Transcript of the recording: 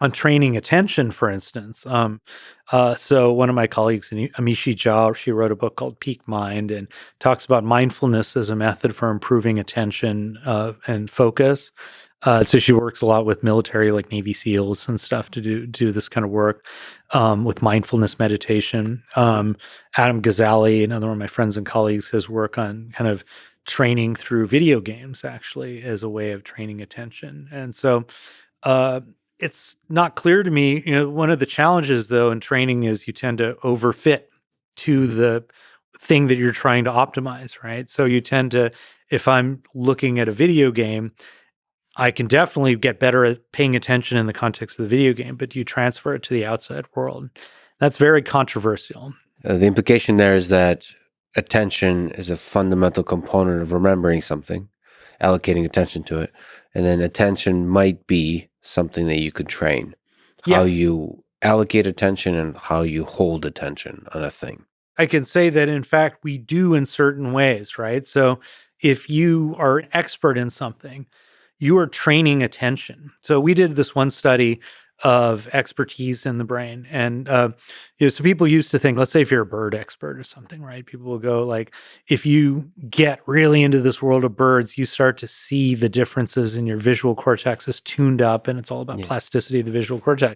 on training attention, for instance. So one of my colleagues, Amishi Jha, she wrote a book called Peak Mind and talks about mindfulness as a method for improving attention and focus. So she works a lot with military, like Navy SEALs and stuff, to do this kind of work with mindfulness meditation. Adam Ghazali, another one of my friends and colleagues, has work on kind of training through video games, actually, as a way of training attention. And so it's not clear to me. One of the challenges, though, in training is you tend to overfit to the thing that you're trying to optimize, right? So you tend to, if I'm looking at a video game, I can definitely get better at paying attention in the context of the video game, but you transfer it to the outside world. That's very controversial. The implication there is that attention is a fundamental component of remembering something, allocating attention to it, and then attention might be something that you could train. How you allocate attention and how you hold attention on a thing. I can say that, in fact, we do in certain ways, right? So if you are an expert in something, you are training attention. So we did this one study of expertise in the brain. And, so people used to think, let's say if you're a bird expert or something, right? People will go like, if you get really into this world of birds, you start to see the differences in your visual cortex is tuned up, and it's all about plasticity of the visual cortex.